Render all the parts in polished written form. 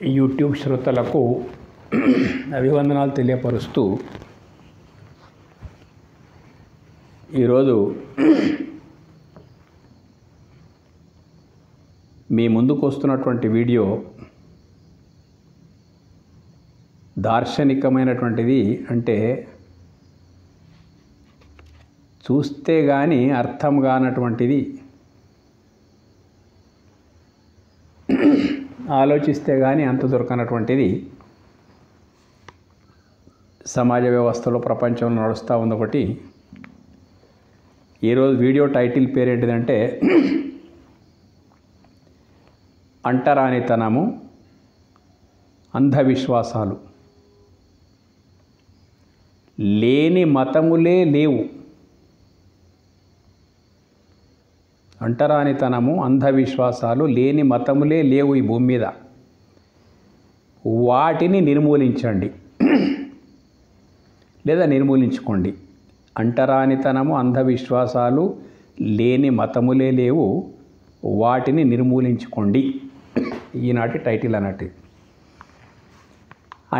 YouTube శ్రోతలకు అభివందనాలు తెలియపరుస్తూ ఈరోజు మీ ముందుకు వస్తున్నటువంటి వీడియో దార్శనికమైనటువంటిది. అంటే చూస్తే కానీ అర్థం కానటువంటిది, ఆలోచిస్తే కానీ అంత దొరకనటువంటిది సమాజ వ్యవస్థలో ప్రపంచంలో నడుస్తూ ఉంది. ఒకటి ఈరోజు వీడియో టైటిల్ పేరు ఏంటిదంటే అంటరానితనము, అంధవిశ్వాసాలు. లేని మతములే లేవు. అంటరానితనము, అంధవిశ్వాసాలు లేని మతములే లేవు ఈ భూమి మీద. వాటిని నిర్మూలించండి లేదా నిర్మూలించుకోండి. అంటరానితనము, అంధవిశ్వాసాలు లేని మతములే లేవు, వాటిని నిర్మూలించుకోండి. ఈనాటి టైటిల్ అన్నట్టు.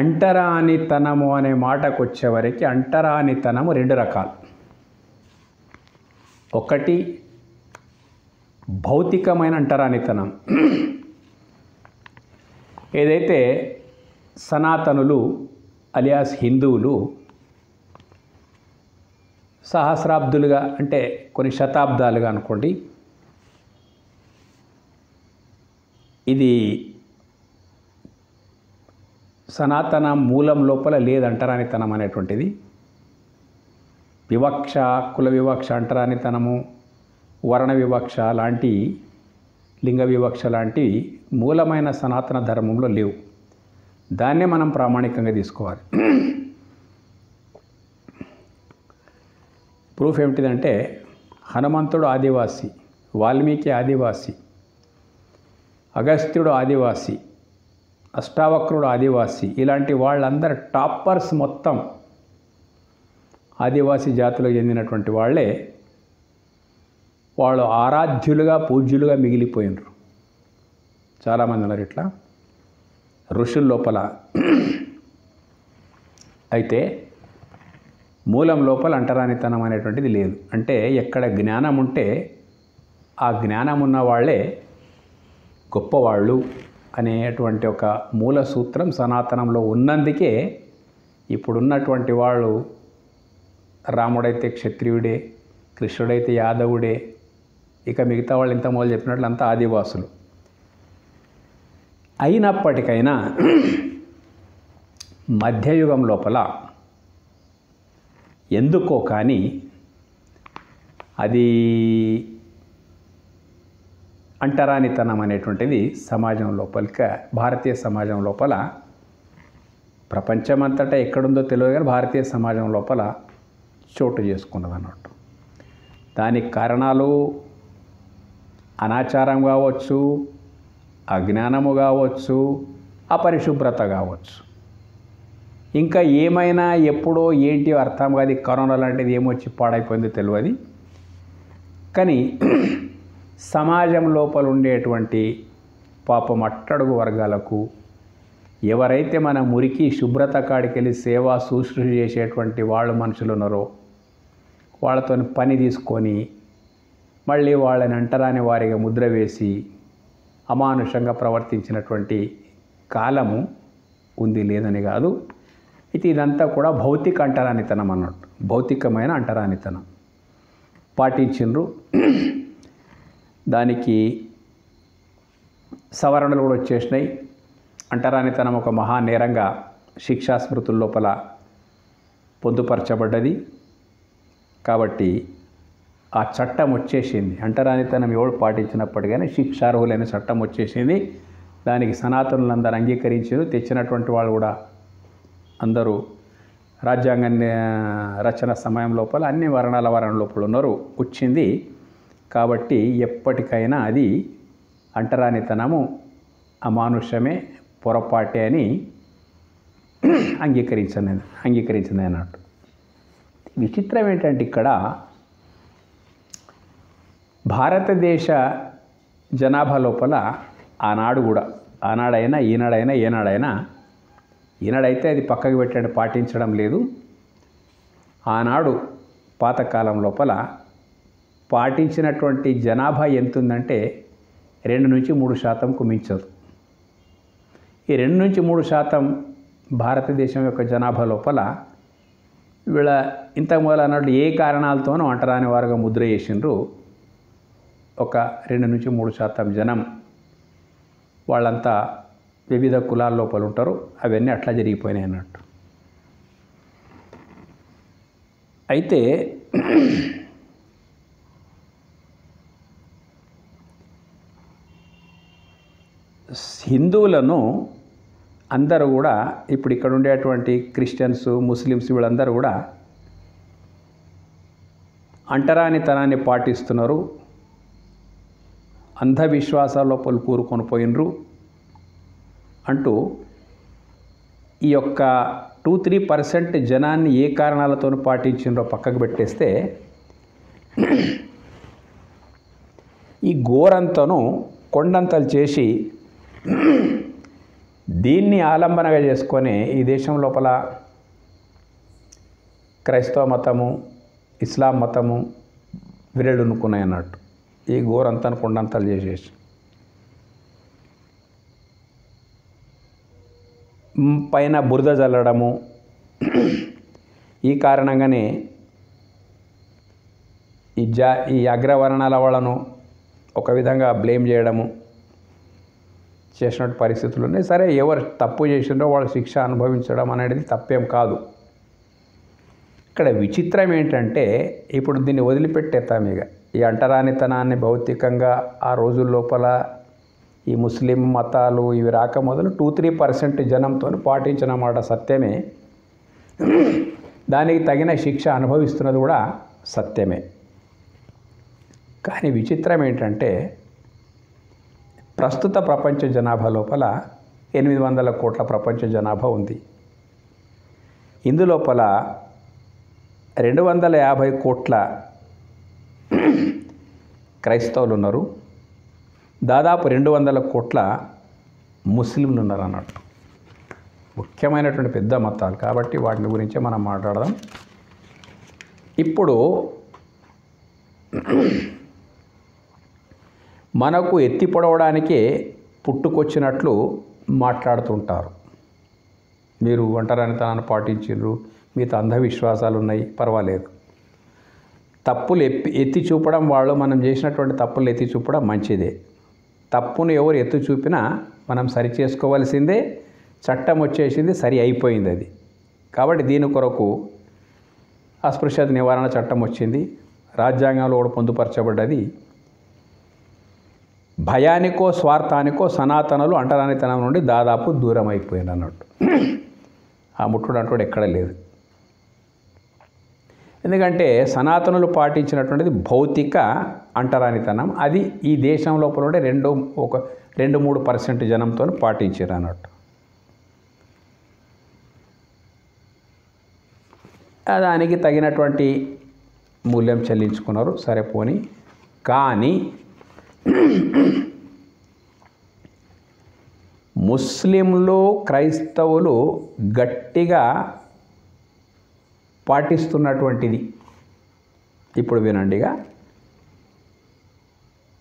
అంటరానితనము అనే మాటకు వచ్చేవరకు అంటరానితనము రెండు రకాలు. ఒకటి భౌతికమైన అంటరానితనం. ఏదైతే సనాతనులు అలియాస్ హిందువులు సహస్రాబ్దులుగా, అంటే కొన్ని శతాబ్దాలుగా అనుకోండి, ఇది సనాతన మూలం లోపల లేదంటరానితనం అనేటువంటిది. వివక్ష, కుల వివక్ష, అంటరానితనము, వర్ణ వివక్ష లాంటి, లింగ వివక్ష లాంటి మూలమైన సనాతన ధర్మంలో లేవు. దాన్నే మనం ప్రామాణికంగా తీసుకోవాలి. ప్రూఫ్ ఏమిటిదంటే హనుమంతుడు ఆదివాసి, వాల్మీకి ఆదివాసి, అగస్త్యుడు ఆదివాసి, అష్టావక్రుడు ఆదివాసి, ఇలాంటి వాళ్ళందరూ టాపర్స్ మొత్తం ఆదివాసి జాతిలో చెందినటువంటి వాళ్ళే. వాళ్ళు ఆరాధ్యులుగా, పూజ్యులుగా మిగిలిపోయినరు. చాలామంది ఉన్నారు ఇట్లా ఋషుల లోపల. అయితే మూలం లోపల అంటరానితనం అనేటువంటిది లేదు. అంటే ఎక్కడ జ్ఞానం ఉంటే ఆ జ్ఞానం ఉన్న వాళ్ళే గొప్పవాళ్ళు అనేటువంటి ఒక మూల సూత్రం సనాతనంలో ఉన్నందుకే ఇప్పుడున్నటువంటి వాళ్ళు రాముడైతే క్షత్రియుడే, కృష్ణుడైతే యాదవుడే, ఇక మిగతా వాళ్ళు ఇంత మొదలు చెప్పినట్లు అంతా ఆదివాసులు. అయినప్పటికైనా మధ్యయుగం లోపల ఎందుకో కానీ అది అంటరానితనం అనేటువంటిది సమాజం లోపలికి, భారతీయ సమాజం లోపల, ప్రపంచమంతటా ఎక్కడుందో తెలియదు కానీ భారతీయ సమాజం లోపల చోటు చేసుకున్నది అన్నట్టు. దానికి కారణాలు అనాచారం కావచ్చు, అజ్ఞానము కావచ్చు, అపరిశుభ్రత కావచ్చు, ఇంకా ఏమైనా ఎప్పుడో ఏంటి అర్థం కాదు. కరోనా లాంటిది ఏమొచ్చి పాడైపోయిందో తెలియదు. కానీ సమాజం లోపల ఉండేటువంటి పాపం అట్టడుగు వర్గాలకు, ఎవరైతే మన మురికి శుభ్రత కాడికి వెళ్ళి సేవా శుశ్రూష చేసేటువంటి వాళ్ళు మనుషులు ఉన్నారో వాళ్ళతో పని తీసుకొని మళ్ళీ వాళ్ళని అంటరాని వారిగా ముద్ర వేసి అమానుషంగా ప్రవర్తించినటువంటి కాలము ఉంది, లేదని కాదు. అయితే ఇదంతా కూడా భౌతిక అంటరానితనం అన్నట్టు. భౌతికమైన అంటరానితనం పాటించిండ్రు. దానికి సవరణలు కూడా వచ్చేసినాయి. అంటరానితనం ఒక మహానేరంగా శిక్షా స్మృతుల లోపల పొందుపరచబడ్డది. కాబట్టి ఆ చట్టం వచ్చేసింది. అంటరానితనం ఎవడు పాటించినప్పటికీ శిక్షార్హులైన చట్టం వచ్చేసింది. దానికి సనాతనులందరూ అంగీకరించారు. తెచ్చినటువంటి వాళ్ళు కూడా అందరూ రాజ్యాంగ రచన సమయం లోపల అన్ని వర్ణాల లోపల ఉన్నారు, వచ్చింది. కాబట్టి ఎప్పటికైనా అది అంటరానితనము అమానుషమే, పొరపాటే అని అంగీకరించింది అన్నట్టు. విచిత్రం ఏంటంటే ఇక్కడ భారతదేశ జనాభా లోపల ఆనాడు కూడా ఆనాడైనా ఈనాడైనా ఏనాడైనా, ఈనాడైతే అది పక్కకు పెట్టండి, పాటించడం లేదు. ఆనాడు పాతకాలం లోపల పాటించినటువంటి జనాభా ఎంతుందంటే 2-3% మించదు. ఈ 2-3% భారతదేశం యొక్క జనాభా లోపల వీళ్ళ ఇంతకు మొదలు అన్నట్లు ఏ కారణాలతోనూ అంటరాని వారుగా ముద్ర చేసిండ్రు. ఒక 2-3% జనం వాళ్ళంతా వివిధ కులాల లోపల ఉంటారు. అవన్నీ అట్లా జరిగిపోయినాయి అన్నట్టు. అయితే హిందువులను అందరూ కూడా ఇప్పుడు ఇక్కడ ఉండేటువంటి క్రిస్టియన్స్, ముస్లిమ్స్ వీళ్ళందరూ కూడా అంటరానితనాన్ని పాటిస్తున్నారు. అంధవిశ్వాసాల లోపల కూరుకొని పోయినరు అంటూ ఈ యొక్క 2-3% జనాన్ని ఏ కారణాలతో పాటించిండ్రో పక్కకు పెట్టేస్తే, ఈ గోరంతను కొండంతలు చేసి దీన్ని ఆలంబనగా చేసుకొని ఈ దేశం లోపల క్రైస్తవ మతము, ఇస్లాం మతము విరళునుకున్నాయి అన్నట్టు. ఈ గోరంతను కొండంతలు చేసేసి పైన బురద చల్లడము, ఈ కారణంగానే ఈ అగ్రవర్ణాల వాళ్ళను ఒక విధంగా బ్లేమ్ చేయడము చేసినట్టు పరిస్థితులు ఉన్నాయి. సరే, ఎవరు తప్పు చేసిండ్రో వాళ్ళు శిక్ష అనుభవించడం అనేది తప్పేం కాదు. ఇక్కడ విచిత్రం ఏంటంటే, ఇప్పుడు దీన్ని వదిలిపెట్టేస్తాం. ఇక ఈ అంటరానితనాన్ని భౌతికంగా ఆ రోజుల లోపల ఈ ముస్లిం మతాలు ఇవి రాక మొదలు 2-3% జనంతో పాటించిన మాట సత్యమే. దానికి తగిన శిక్ష అనుభవిస్తున్నది కూడా సత్యమే. కానీ విచిత్రం ఏంటంటే, ప్రస్తుత ప్రపంచ జనాభా లోపల 800 కోట్ల ప్రపంచ జనాభా ఉంది. ఇందులోపల 250 కోట్ల క్రైస్తవులు ఉన్నారు. దాదాపు 200 కోట్ల ముస్లింలు ఉన్నారు అన్నట్టు. ముఖ్యమైనటువంటి పెద్ద మతాలు కాబట్టి వాటి గురించే మనం మాట్లాడదాం. ఇప్పుడు మనకు ఎత్తి పొడవడానికే పుట్టుకొచ్చినట్లు మాట్లాడుతుంటారు. మీరు అంటరానితనాన్ని పాటించారు, మీతో అంధవిశ్వాసాలు ఉన్నాయి, పర్వాలేదు. తప్పులు ఎత్తి చూపడం, వాళ్ళు మనం చేసినటువంటి తప్పులు ఎత్తి చూపడం మంచిదే. తప్పును ఎవరు ఎత్తి చూపినా మనం సరి చేసుకోవాల్సిందే. చట్టం వచ్చేసింది, సరి అయిపోయింది అది. కాబట్టి దీని కొరకు అస్పృశ్యత నివారణ చట్టం వచ్చింది, రాజ్యాంగంలో కూడా పొందుపరచబడ్డది. భయానికో స్వార్థానికో సనాతనులు అంటరానితనం నుండి దాదాపు దూరం అయిపోయింది అన్నట్టు. ఆ ముట్టుడు అంటూ ఎక్కడ లేదు. ఎందుకంటే సనాతనులు పాటించినటువంటిది భౌతిక అంటరానితనం. అది ఈ దేశం లోపల ఉండే 2-3% జనంతో పాటించారు అన్నట్టు. దానికి తగినటువంటి మూల్యం చెల్లించుకున్నారు, సరే పోని. కానీ ముస్లింలు, క్రైస్తవులు గట్టిగా పాటిస్తున్నటువంటిది ఇప్పుడు వినండిగా.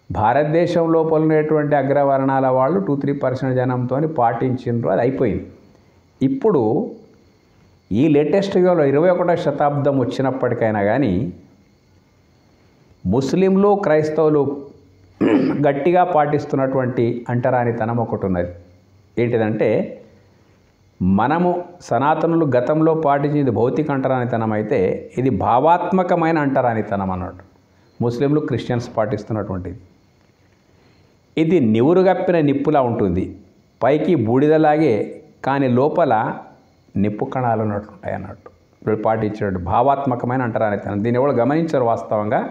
భారతదేశం లోపల ఉండేటువంటి అగ్రవర్ణాల వాళ్ళు 2-3% జనంతో పాటించిండ్రు, అది అయిపోయింది. ఇప్పుడు ఈ లేటెస్ట్ యుగంలో 21వ శతాబ్దం వచ్చినప్పటికైనా కానీ ముస్లింలు, క్రైస్తవులు గట్టిగా పాటిస్తున్నటువంటి అంటరానితనం ఒకటి ఉన్నది. ఏంటిదంటే, మనము సనాతనులు గతంలో పాటించింది భౌతిక అంటరానితనం అయితే, ఇది భావాత్మకమైన అంటరానితనం అన్నట్టు ముస్లింలు, క్రిస్టియన్స్ పాటిస్తున్నటువంటిది. ఇది నివురుగప్పిన నిప్పులా ఉంటుంది. పైకి బూడిదలాగే, కానీ లోపల నిప్పు కణాలు ఉన్నట్టుంటాయి అన్నట్టు వీళ్ళు పాటించినట్టు భావాత్మకమైన అంటరానితనం. దీన్ని ఎవరు గమనించరు వాస్తవంగా.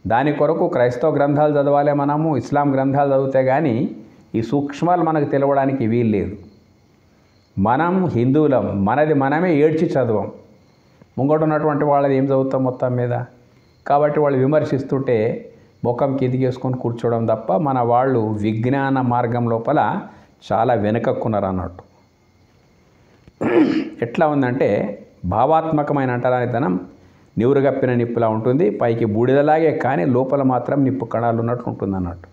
దాని కొరకు క్రైస్తవ గ్రంథాలు చదవాలి మనము, ఇస్లాం గ్రంథాలు చదివితే కానీ ఈ సూక్ష్మాలు మనకు తెలవడానికి వీలు లేదు. మనం హిందువులం, మనది మనమే ఏడ్చి చదవం. ముంగట ఉన్నటువంటి వాళ్ళది ఏం చదువుతాం మొత్తం మీద. కాబట్టి వాళ్ళు విమర్శిస్తుంటే ముఖం కిందికేసుకొని కూర్చోవడం తప్ప మన వాళ్ళు విజ్ఞాన మార్గం లోపల చాలా వెనుకక్కున్నారు అన్నట్టు. ఎట్లా ఉందంటే భావాత్మకమైన అంటరానితనం నివురుగప్పిన నిప్పులా ఉంటుంది, పైకి బూడిదలాగే కానీ లోపల మాత్రం నిప్పు కణాలు ఉన్నట్టు ఉంటుంది అన్నట్టు.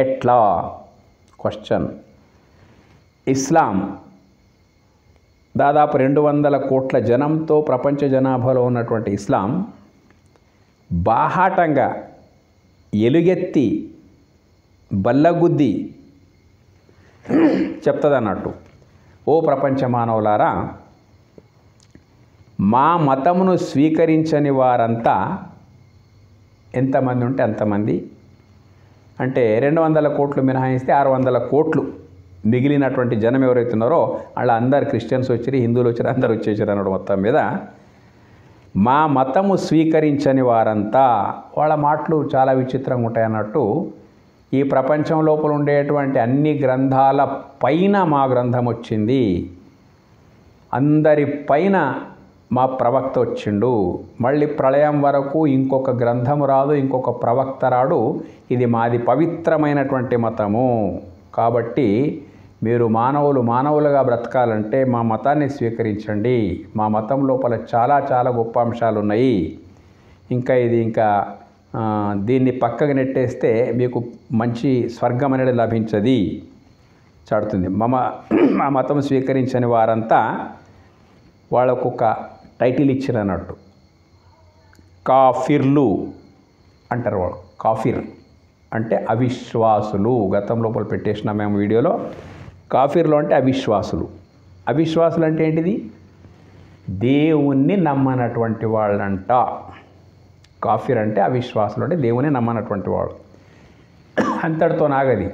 ఎట్లా? క్వశ్చన్. ఇస్లాం దాదాపు 200 కోట్ల జనంతో ప్రపంచ జనాభాలో ఉన్నటువంటి ఇస్లాం బాహాటంగా ఎలుగెత్తి బల్లగుద్ది చెప్తుంది అన్నట్టు, ఓ ప్రపంచ మానవులారా, మా మతమును స్వీకరించని వారంతా ఎంతమంది ఉంటే అంతమంది, అంటే 200 కోట్లు మినహాయిస్తే 600 కోట్లు మిగిలినటువంటి జనం ఎవరైతే ఉన్నారో వాళ్ళ అందరు క్రిస్టియన్స్ వచ్చి, హిందువులు వచ్చారు, అందరు వచ్చేసారు అన్నాడు. మొత్తం మీద మా మతము స్వీకరించని వారంతా, వాళ్ళ మాటలు చాలా విచిత్రంగా ఉంటాయి అన్నట్టు. ఈ ప్రపంచం లోపల ఉండేటువంటి అన్ని గ్రంథాల పైన మా గ్రంథం వచ్చింది, అందరి పైన మా ప్రవక్త వచ్చిండు, మళ్ళీ ప్రళయం వరకు ఇంకొక గ్రంథము రాదు, ఇంకొక ప్రవక్త రాడు, ఇది మాది పవిత్రమైనటువంటి మతము, కాబట్టి మీరు మానవులుగా బ్రతకాలంటే మా మతాన్ని స్వీకరించండి, మా మతం లోపల చాలా చాలా గొప్ప అంశాలు ఉన్నాయి, ఇంకా దీన్ని పక్కకు నెట్టేస్తే మీకు మంచి స్వర్గం అనేది లభించది చాడుతుంది. మా మతం స్వీకరించని వారంతా వాళ్ళకు ఒక టైటిల్ ఇచ్చిన అన్నట్టు, కాఫిర్లు అంటారు. వాళ్ళు కాఫిర్ అంటే అవిశ్వాసులు. గతం లోపల పెట్టేసిన మేము వీడియోలో. కాఫిర్లు అంటే అవిశ్వాసులు. అవిశ్వాసులు అంటే ఏంటిది? దేవుణ్ణి నమ్మనటువంటి వాళ్ళంట. కాఫిర్ అంటే అవిశ్వాసులు, అంటే దేవుని నమ్మనటువంటి వాడు. అంతటితో నాగది.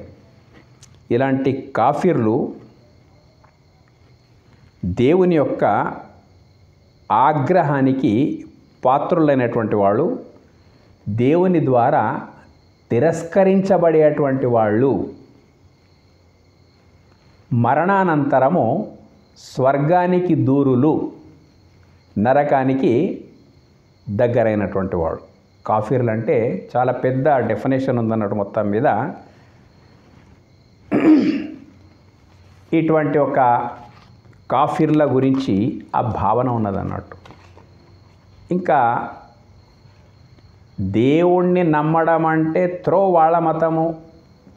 ఇలాంటి కాఫిర్లు దేవుని యొక్క ఆగ్రహానికి పాత్రులైనటువంటి వాళ్ళు, దేవుని ద్వారా తిరస్కరించబడేటువంటి వాళ్ళు, మరణానంతరము స్వర్గానికి దూరులు, నరకానికి దగ్గరైనటువంటి వాడు. కాఫీర్లు అంటే చాలా పెద్ద డెఫినేషన్ ఉందన్నట్టు. మొత్తం మీద ఇటువంటి ఒక కాఫీర్ల గురించి ఆ భావన ఉన్నదన్నట్టు. ఇంకా దేవుణ్ణి నమ్మడం అంటే వాళ్ళ మతము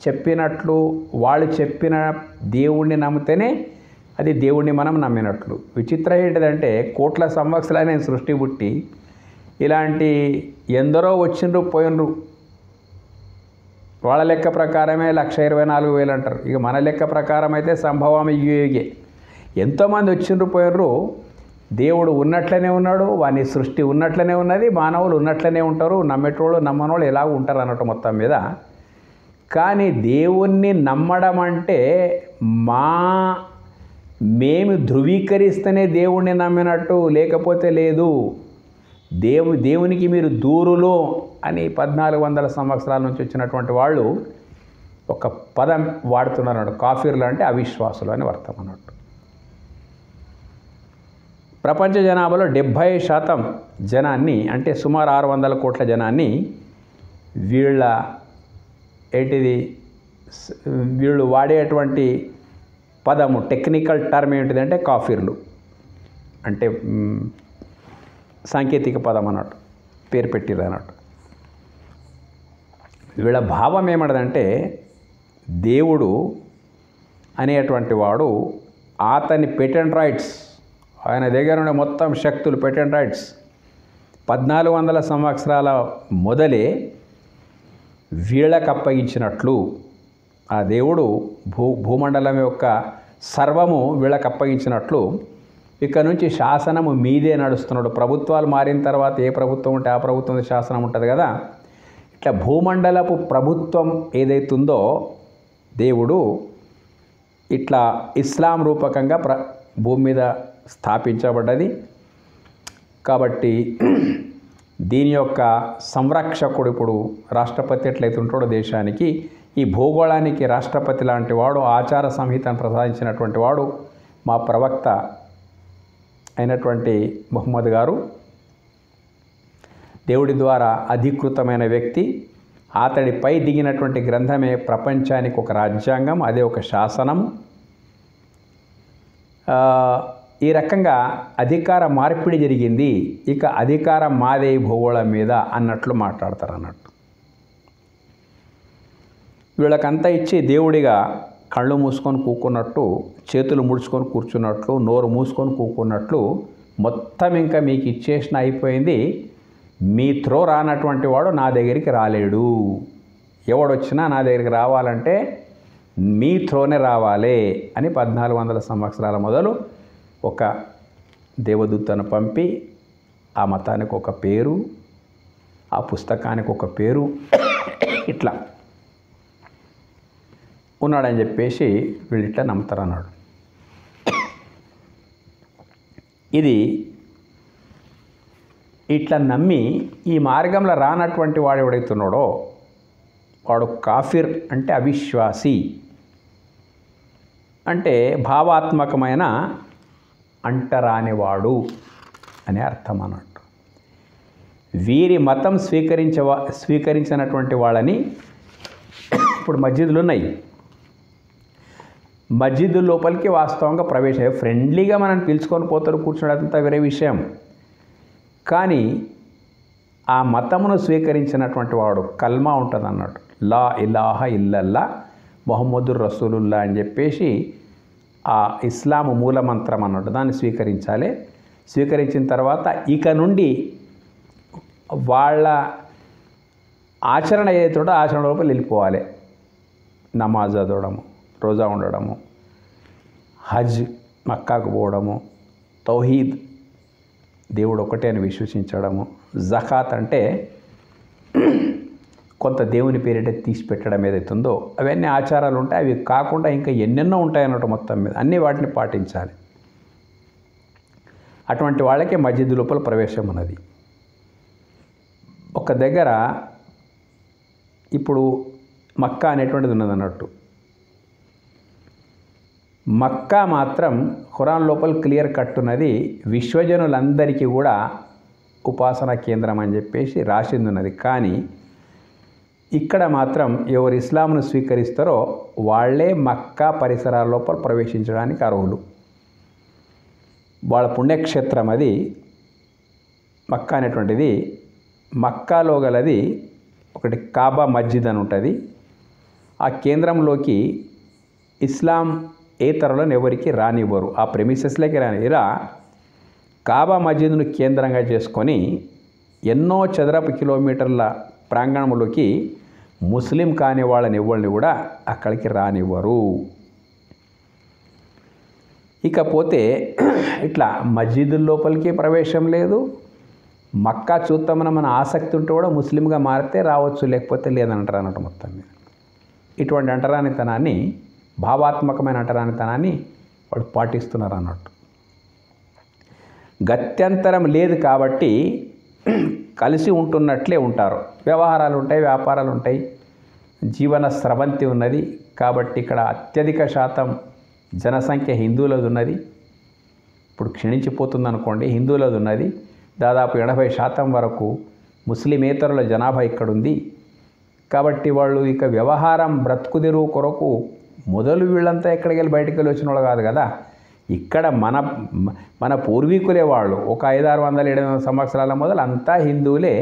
చెప్పినట్లు, వాళ్ళు చెప్పిన దేవుణ్ణి నమ్మితేనే అది దేవుణ్ణి మనం నమ్మినట్లు. విచిత్రం ఏంటిదంటే కోట్ల సంవత్సరాలైన సృష్టి పుట్టి ఇలాంటి ఎందరో వచ్చిండ్రు పోయినరు. వాళ్ళ లెక్క ప్రకారమే 1,24,000 అంటారు. ఇక మన లెక్క ప్రకారం అయితే సంభవం యుగే ఎంతోమంది వచ్చిండ్రు పోయినరు. దేవుడు ఉన్నట్లనే ఉన్నాడు, వాని సృష్టి ఉన్నట్లనే ఉన్నది, మానవులు ఉన్నట్లనే ఉంటారు, నమ్మేటోళ్ళు నమ్మనోళ్ళు ఎలాగ ఉంటారు అన్నట్టు మొత్తం మీద. కానీ దేవుణ్ణి నమ్మడం అంటే మేము ధృవీకరిస్తేనే దేవుణ్ణి నమ్మినట్టు, లేకపోతే లేదు. దేవునికి మీరు దూరులు అని 1400 సంవత్సరాల నుంచి వచ్చినటువంటి వాళ్ళు ఒక పదం వాడుతున్నారు. కాఫీర్లు అంటే అవిశ్వాసులు అని అర్థం అన్నట్టు. ప్రపంచ జనాభాలో 70% జనాన్ని, అంటే సుమారు 600 కోట్ల జనాన్ని వీళ్ళు వాడేటువంటి పదము, టెక్నికల్ టర్మ్ ఏంటిదంటే కాఫీర్లు అంటే సాంకేతిక పదం అన్నట్టు, పేరు పెట్టిరు అన్నట్టు. వీళ్ళ భావం ఏమన్నదంటే దేవుడు అనేటువంటి వాడు అతని పేటెంట్ రైట్స్, ఆయన దగ్గర ఉండే మొత్తం శక్తులు, పేటెంట్ రైట్స్ 1400 సంవత్సరాల మొదలే వీళ్ళకు అప్పగించినట్లు, ఆ దేవుడు భూమండలం యొక్క సర్వము వీళ్ళకు అప్పగించినట్లు, ఇక్కడ నుంచి శాసనము మీదే నడుస్తున్నాడు. ప్రభుత్వాలు మారిన తర్వాత ఏ ప్రభుత్వం ఉంటే ఆ ప్రభుత్వం శాసనం ఉంటుంది కదా, ఇట్లా భూమండలపు ప్రభుత్వం ఏదైతుందో దేవుడు ఇట్లా ఇస్లాం రూపకంగా భూమి మీద స్థాపించబడ్డది. కాబట్టి దీని యొక్క సంరక్షకుడు ఇప్పుడు రాష్ట్రపతి ఎట్లయితే ఉంటాడో దేశానికి, ఈ భూగోళానికి రాష్ట్రపతి లాంటి వాడు, ఆచార సంహితను ప్రసాదించినటువంటి వాడు మా ప్రవక్త అయినటువంటి ముహమ్మద్ గారు. దేవుడి ద్వారా అధికృతమైన వ్యక్తి, అతడిపై దిగినటువంటి గ్రంథమే ప్రపంచానికి ఒక రాజ్యాంగం, అదే ఒక శాసనం. ఈ రకంగా అధికార మార్పిడి జరిగింది. ఇక అధికారం మాదే భూగోళం మీద అన్నట్లు మాట్లాడతారు అన్నట్టు. వీళ్ళకంతా ఇచ్చి దేవుడిగా కళ్ళు మూసుకొని కూకున్నట్టు, చేతులు ముడుచుకొని కూర్చున్నట్లు, నోరు మూసుకొని కూకున్నట్లు మొత్తం ఇంకా మీకు ఇచ్చేసిన అయిపోయింది. మీ త్రో రానటువంటి వాడు నా దగ్గరికి రాలేడు. ఎవడొచ్చినా నా దగ్గరికి రావాలంటే మీ త్రోనే రావాలి అని 1400 సంవత్సరాల మొదలు ఒక దేవదూతను పంపి ఆ మతానికి ఒక పేరు, ఆ పుస్తకానికి ఒక పేరు ఇట్లా ఉన్నాడని చెప్పేసి వీళ్ళు ఇట్లా నమ్ముతారు అన్నాడు. ఇది ఇట్లా నమ్మి ఈ మార్గంలో రానటువంటి వాడు ఎవడైతున్నాడో వాడు కాఫిర్, అంటే అవిశ్వాసి, అంటే భావాత్మకమైన అంటరానివాడు అనే అర్థం అన్నట్టు. వీరి మతం స్వీకరించినటువంటి వాళ్ళని ఇప్పుడు మస్జిదులు ఉన్నాయి. మస్జిద్ లోపలికి వాస్తవంగా ప్రవేశం ఫ్రెండ్లీగా మనం పిలుచుకొని పోతారు, కూర్చోడంతా వేరే విషయం. కానీ ఆ మతమును స్వీకరించినటువంటి వాడు కల్మా ఉంటుంది అన్నట్టు. లా ఇలాహ ఇల్లల్లా మొహమ్మదుర్ రసూలుల్లా అని చెప్పేసి ఆ ఇస్లాము మూలమంత్రం అన్నట్టు దాన్ని స్వీకరించాలి. స్వీకరించిన తర్వాత ఇక నుండి వాళ్ళ ఆచరణ ఏదైతుందో ఆచరణ లోపల వెళ్ళిపోవాలి. నమాజ్ చదవడము, రోజా ఉండడము, హజ్ మక్కాకు పోవడము, తౌహీద్ దేవుడు ఒకటే అని విశ్వసించడము, జకాత్ అంటే కొంత దేవుని పేరిట తీసి పెట్టడం ఏదైతుందో అవన్నీ ఆచారాలు ఉంటాయి. అవి కాకుండా ఇంకా ఎన్నెన్నో ఉంటాయి అన్నట్టు. మొత్తం మీద అన్ని వాటిని పాటించాలి. అటువంటి వాళ్ళకే మస్జిద్ లోపల ప్రవేశం ఉన్నది. ఒక దగ్గర ఇప్పుడు మక్కా అనేటువంటిది ఉన్నది అన్నట్టు. మక్కా మాత్రం ఖురాన్ లోపల క్లియర్ కట్ ఉన్నది, విశ్వజనులందరికీ కూడా ఉపాసనా కేంద్రం అని చెప్పేసి రాసింది ఉన్నది. కానీ ఇక్కడ మాత్రం ఎవరు ఇస్లాంను స్వీకరిస్తారో వాళ్ళే మక్కా పరిసరాల లోపల ప్రవేశించడానికి అర్హులు. వాళ్ళ పుణ్యక్షేత్రం అది మక్కా అనేటువంటిది. మక్కాలో గలది ఒకటి కాబా మస్జిద్ అని ఉంటుంది. ఆ కేంద్రంలోకి ఇస్లాం ఏతరులను ఎవరికి రానివ్వరు, ఆ ప్రెమిసెస్లోకి రాని. ఇలా కాబా మస్జిద్ను కేంద్రంగా చేసుకొని ఎన్నో చదరపు కిలోమీటర్ల ప్రాంగణంలోకి ముస్లిం కాని వాళ్ళని ఎవరిని కూడా అక్కడికి రానివ్వరు. ఇకపోతే ఇట్లా మస్జిద్ లోపలికి ప్రవేశం లేదు. మక్కా చూద్దామని మన ఆసక్తి ఉంటే కూడా ముస్లింగా మారితే రావచ్చు, లేకపోతే లేదంటారు అన్నట్టు. మొత్తం మీద ఇటువంటి అంటరానితనాన్ని, భావాత్మకమైన అంటరానితనాన్ని వాళ్ళు పాటిస్తున్నారు అన్నట్టు. గత్యంతరం లేదు కాబట్టి కలిసి ఉంటున్నట్లే ఉంటారు. వ్యవహారాలు ఉంటాయి, వ్యాపారాలు ఉంటాయి, జీవన స్రవంతి ఉన్నది. కాబట్టి ఇక్కడ అత్యధిక శాతం జనసంఖ్య హిందువులది ఉన్నది. ఇప్పుడు క్షీణించిపోతుంది అనుకోండి, హిందువులది ఉన్నది. దాదాపు 80% వరకు ముస్లిమేతరుల జనాభా ఇక్కడుంది. కాబట్టి వాళ్ళు ఇక వ్యవహారం బ్రతుకుదెరువు కొరకు మొదలు వీళ్ళంతా ఎక్కడికి వెళ్ళి బయటికి వెళ్ళి వచ్చిన వాళ్ళు కాదు కదా. ఇక్కడ మన పూర్వీకులే వాళ్ళు. ఒక 500-600-700 సంవత్సరాల మొదలు అంతా హిందువులే.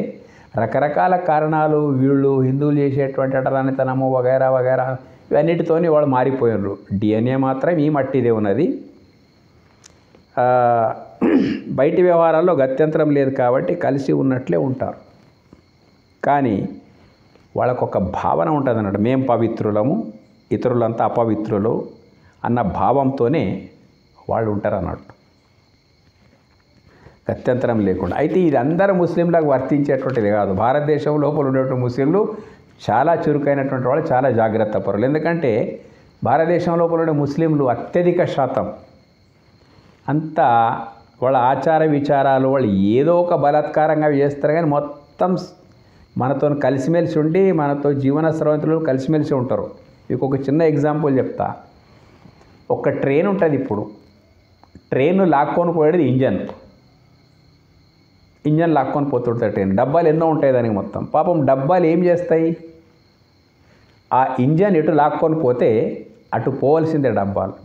రకరకాల కారణాలు వీళ్ళు హిందువులు చేసేటువంటి అటరానితనము వగైరా వగైరా ఇవన్నిటితోని వాళ్ళు మారిపోయినారు. DNA మాత్రం ఈ మట్టిదే ఉన్నది. బయటి వ్యవహారాల్లో గత్యంతరం లేదు కాబట్టి కలిసి ఉన్నట్లే ఉంటారు. కానీ వాళ్ళకొక భావన ఉంటుంది అన్నట్టు, మేం పవిత్రులము, ఇతరులంతా అపవిత్రులు అన్న భావంతోనే వాళ్ళు ఉంటారు అన్నట్టు, గత్యంతరం లేకుండా. అయితే ఇది అందరూ ముస్లింలకు వర్తించేటువంటిది కాదు. భారతదేశం లోపల ఉండేటువంటి ముస్లింలు చాలా చురుకైనటువంటి వాళ్ళు, చాలా జాగ్రత్త పరులు. ఎందుకంటే భారతదేశం లోపల ఉండే ముస్లింలు అత్యధిక శాతం అంతా వాళ్ళ ఆచార విచారాలు వాళ్ళు ఏదో ఒక బలాత్కారంగా చేస్తారు. కానీ మొత్తం మనతో కలిసిమెలిసి ఉండి మనతో జీవన స్రవంతులు కలిసిమెలిసి ఉంటారు. మీకు ఒక చిన్న ఎగ్జాంపుల్ చెప్తా. ఒక ట్రైన్ ఉంటుంది. ఇప్పుడు ట్రైన్ లాక్కొని పోయేది ఇంజన్ లాక్కొని పోతుంటుంది ట్రైన్. డబ్బాలు ఎన్నో ఉంటాయి దానికి మొత్తం. పాపం డబ్బాలు ఏం చేస్తాయి? ఆ ఇంజన్ ఎటు లాక్కొని పోతే అటు పోవలసిందే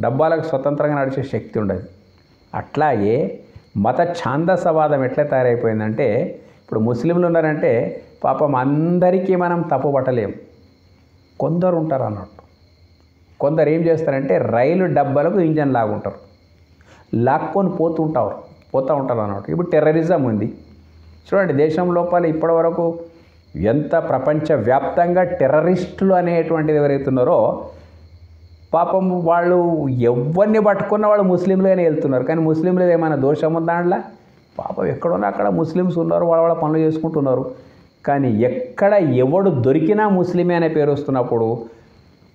డబ్బాలకు స్వతంత్రంగా నడిచే శక్తి ఉండదు. అట్లాగే మత ఛాందసవాదం ఎట్లా తయారైపోయిందంటే, ఇప్పుడు ముస్లింలు ఉన్నారంటే పాపం అందరికీ మనం తప్పు పట్టలేం, కొందరు ఉంటారు అన్నట్టు. కొందరు ఏం చేస్తారంటే రైలు డబ్బాలకు ఇంజన్ లాగుంటారు, లాక్కొని పోతూ ఉంటారు అన్నట్టు. ఇప్పుడు టెర్రరిజం ఉంది చూడండి, దేశం లోపల ఇప్పటివరకు ఎంత ప్రపంచవ్యాప్తంగా టెర్రరిస్టులు అనేటువంటిది ఎవరైతున్నారో పాపం వాళ్ళు ఎవరిని పట్టుకున్న వాళ్ళు ముస్లింలుగానే వెళ్తున్నారు. కానీ ముస్లింలు ఏమైనా దోషం ఉందా దాంట్లో? పాపం ఎక్కడున్నా అక్కడ ముస్లిమ్స్ ఉన్నారు, వాళ్ళ పనులు చేసుకుంటున్నారు. కానీ ఎక్కడ ఎవడు దొరికినా ముస్లిమే అనే పేరు వస్తున్నప్పుడు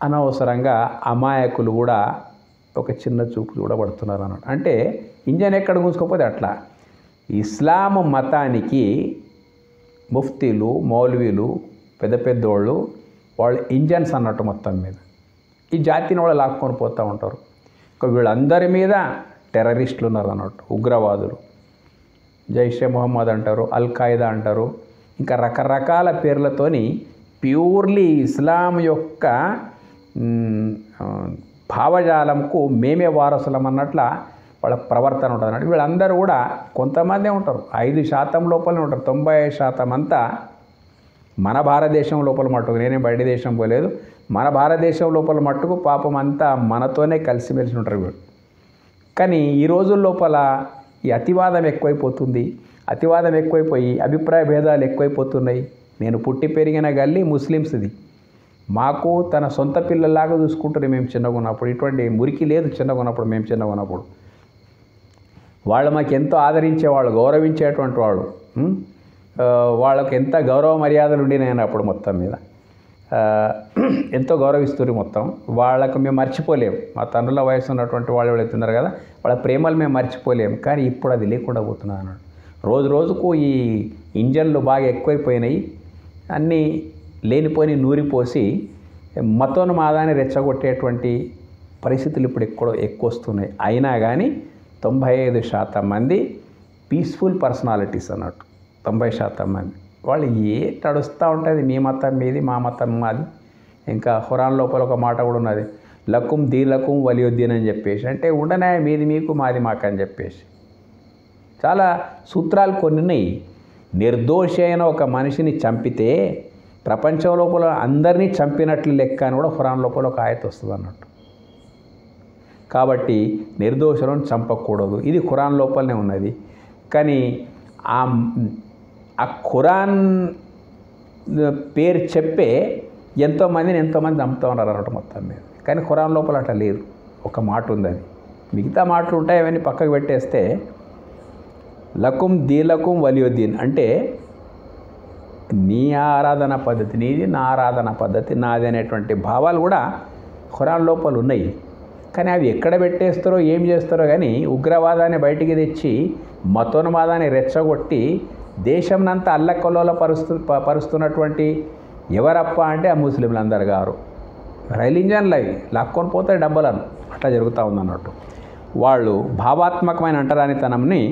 అనవసరంగా అమాయకులు కూడా ఒక చిన్న చూపు చూడబడుతున్నారు అన్నట్టు. అంటే ఇంజన్ ఎక్కడ కూసుకోపోతే అట్లా. ఇస్లాం మతానికి ముఫ్తీలు, మౌల్వీలు, పెద్ద పెద్దోళ్ళు వాళ్ళు ఇంజన్స్ అన్నట్టు మొత్తం మీద. ఈ జాతిని వాళ్ళు లాక్కొని పోతూ ఉంటారు. వీళ్ళందరి మీద టెర్రరిస్టులు ఉన్నారు అన్నట్టు, ఉగ్రవాదులు. జైషే మొహమ్మద్ అంటారు, అల్ ఖైదా అంటారు, ఇంకా రకరకాల పేర్లతోని ప్యూర్లీ ఇస్లాం యొక్క భావజాలంకు మేమే వారసులం అన్నట్ల వాళ్ళ ప్రవర్తన ఉంటుంది అన్నట్టు. వీళ్ళందరూ కూడా కొంతమందే ఉంటారు, 5% లోపలనే ఉంటారు. 90% అంతా మన భారతదేశం లోపల మట్టుకు, నేనే బయట దేశం పోలేదు, మన భారతదేశం లోపల మట్టుకు పాపం అంతా మనతోనే కలిసిమెలిసి ఉంటారు వీళ్ళు. కానీ ఈ రోజుల లోపల ఈ అతివాదం ఎక్కువైపోతుంది. అతివాదం ఎక్కువైపోయి అభిప్రాయ భేదాలు ఎక్కువైపోతున్నాయి. నేను పుట్టి పెరిగిన గల్లీ ముస్లిమ్స్ది, మాకు తన సొంత పిల్లల్లాగా చూసుకుంటారు మేము చిన్నగా ఉన్నప్పుడు. ఇటువంటి మురికి లేదు చిన్నగా ఉన్నప్పుడు. మేము చిన్నగా ఉన్నప్పుడు వాళ్ళు మాకు ఎంతో ఆదరించేవాళ్ళు, గౌరవించేటువంటి వాళ్ళు. వాళ్ళకు ఎంత గౌరవ మర్యాదలు ఉండినాయని అప్పుడు మొత్తం మీద ఎంతో గౌరవిస్తారు మొత్తం. వాళ్ళకు మేము మర్చిపోలేము. మా తండ్రుల వయసు ఉన్నటువంటి వాళ్ళు వెళుతున్నారు కదా, వాళ్ళ ప్రేమలు మేము మర్చిపోలేము. కానీ ఇప్పుడు అది లేకుండా పోతున్నది అన్నాడు. రోజు రోజుకు ఈ ఇంజన్లు బాగా ఎక్కువైపోయినాయి, అన్నీ లేనిపోని నూరిపోసి మతోన్మాదాన్ని రెచ్చగొట్టేటువంటి పరిస్థితులు ఇప్పుడు ఎక్కువ వస్తున్నాయి. అయినా కానీ 95% మంది పీస్ఫుల్ పర్సనాలిటీస్ అన్నట్టు. 90% మంది వాళ్ళు నడుస్తూ ఉంటుంది, మీ మతం మీది, మా మతం మాది. ఇంకా ఖురాన్ లోపల ఒక మాట కూడా ఉన్నది, లకుం దీలకుం వలియుద్దీన్ అని చెప్పేసి. అంటే ఉండనే మీది మీకు, మాది మాకు అని చెప్పేసి చాలా సూత్రాలు కొన్ని ఉన్నాయి. నిర్దోషి అయిన ఒక మనిషిని చంపితే ప్రపంచం లోపల అందరినీ చంపినట్లు లెక్క అని కూడా ఖురాన్ లోపల ఒక ఆయత వస్తుంది అన్నట్టు. కాబట్టి నిర్దోషులను చంపకూడదు, ఇది ఖురాన్ లోపలనే ఉన్నది. కానీ ఆ ఖురాన్ పేరు చెప్పే ఎంతోమంది చంపుతూ ఉన్నారు అన్నట్టు మొత్తం మీద. కానీ ఖురాన్ లోపల అట్లా లేదు, ఒక మాట ఉంది. అది మిగతా మాటలు ఉంటాయి, అవన్నీ పక్కకు పెట్టేస్తే లకుం దీలకుం వలియుద్దీన్ అంటే నీ ఆరాధన పద్ధతి నీది, నా ఆరాధన పద్ధతి నాది అనేటువంటి భావాలు కూడా ఖురాన్ లోపల ఉన్నాయి. కానీ అవి ఎక్కడ పెట్టేస్తారో ఏం చేస్తారో కానీ ఉగ్రవాదాన్ని బయటికి తెచ్చి మతోన్మాదాన్ని రెచ్చగొట్టి దేశంనంతా అల్లకల్లోల పరుస్తున్నటువంటి ఎవరప్ప అంటే ఆ ముస్లింలు అందరు గారు. రైలు ఇంజన్లు అవి లాక్కొని పోతే డబ్బలను అట్లా జరుగుతూ ఉందన్నట్టు. వాళ్ళు భావాత్మకమైన అంటరానితనంని